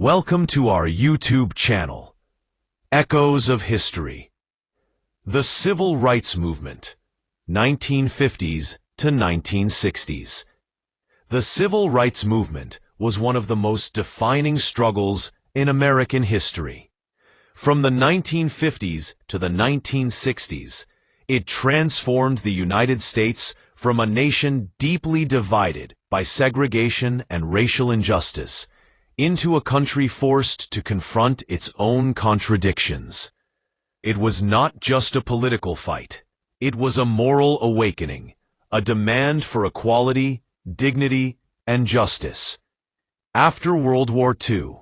Welcome to our YouTube channel, Echoes of History. The Civil Rights Movement, 1950s to 1960s. The Civil Rights Movement was one of the most defining struggles in American history. From the 1950s to the 1960s, it transformed the United States from a nation deeply divided by segregation and racial injustice into a country forced to confront its own contradictions. It was not just a political fight. It was a moral awakening, a demand for equality, dignity, and justice. After World War II,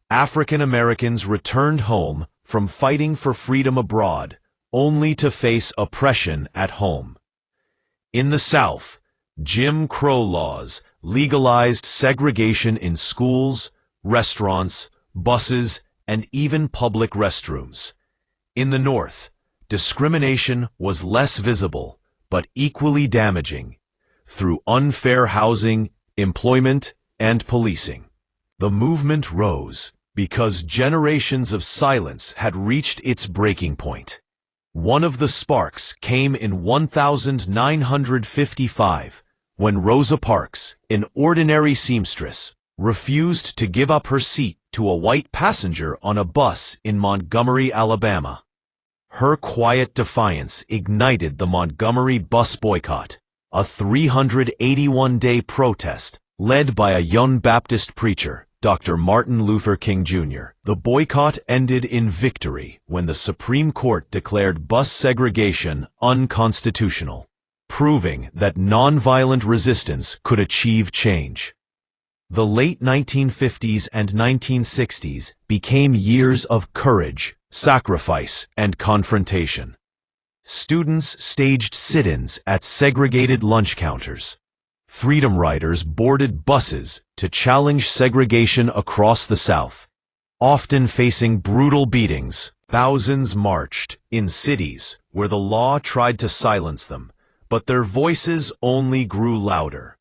African Americans returned home from fighting for freedom abroad, only to face oppression at home. In the South, Jim Crow laws legalized segregation in schools, restaurants, buses, and even public restrooms. In the North, discrimination was less visible, but equally damaging, through unfair housing, employment, and policing. The movement rose because generations of silence had reached its breaking point. One of the sparks came in 1955, when Rosa Parks, an ordinary seamstress, refused to give up her seat to a white passenger on a bus in Montgomery, Alabama. Her quiet defiance ignited the Montgomery bus boycott, a 381-day protest led by a young Baptist preacher, Dr. Martin Luther King Jr. The boycott ended in victory when the Supreme Court declared bus segregation unconstitutional, proving that nonviolent resistance could achieve change. The late 1950s and 1960s became years of courage, sacrifice, and confrontation. Students staged sit-ins at segregated lunch counters. Freedom riders boarded buses to challenge segregation across the South. Often facing brutal beatings, thousands marched in cities where the law tried to silence them, but their voices only grew louder.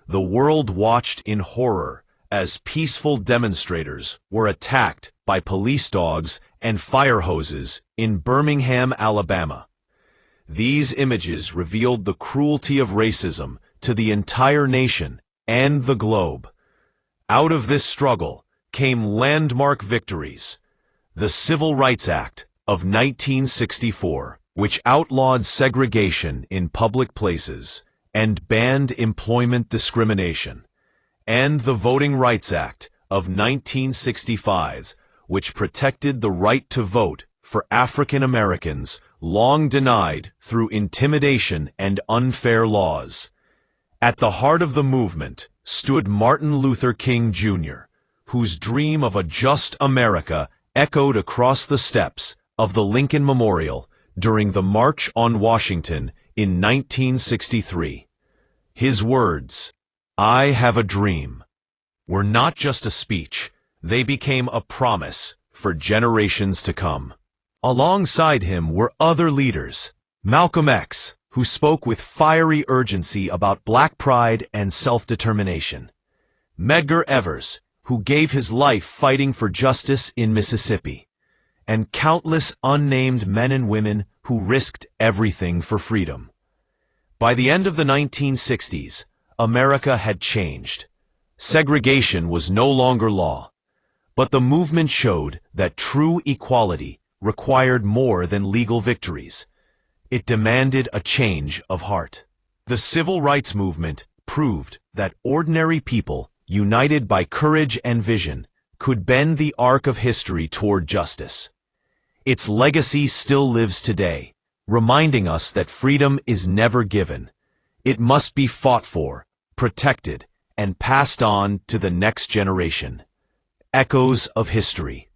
The world watched in horror as peaceful demonstrators were attacked by police dogs and fire hoses in Birmingham, Alabama. These images revealed the cruelty of racism to the entire nation and the globe. Out of this struggle came landmark victories. The Civil Rights Act of 1964, which outlawed segregation in public places and banned employment discrimination, and the Voting Rights Act of 1965, which protected the right to vote for African Americans long denied through intimidation and unfair laws. At the heart of the movement stood Martin Luther King Jr., whose dream of a just America echoed across the steps of the Lincoln Memorial during the March on Washington in 1963. His words, "I have a dream," were not just a speech. They became a promise for generations to come. Alongside him were other leaders: Malcolm X, who spoke with fiery urgency about Black pride and self-determination; Medgar Evers, who gave his life fighting for justice in Mississippi; and countless unnamed men and women who risked everything for freedom. By the end of the 1960s, America had changed. Segregation was no longer law, but the movement showed that true equality required more than legal victories. It demanded a change of heart. The Civil Rights Movement proved that ordinary people, united by courage and vision, could bend the arc of history toward justice. Its legacy still lives today, reminding us that freedom is never given. It must be fought for, protected, and passed on to the next generation. Echoes of History.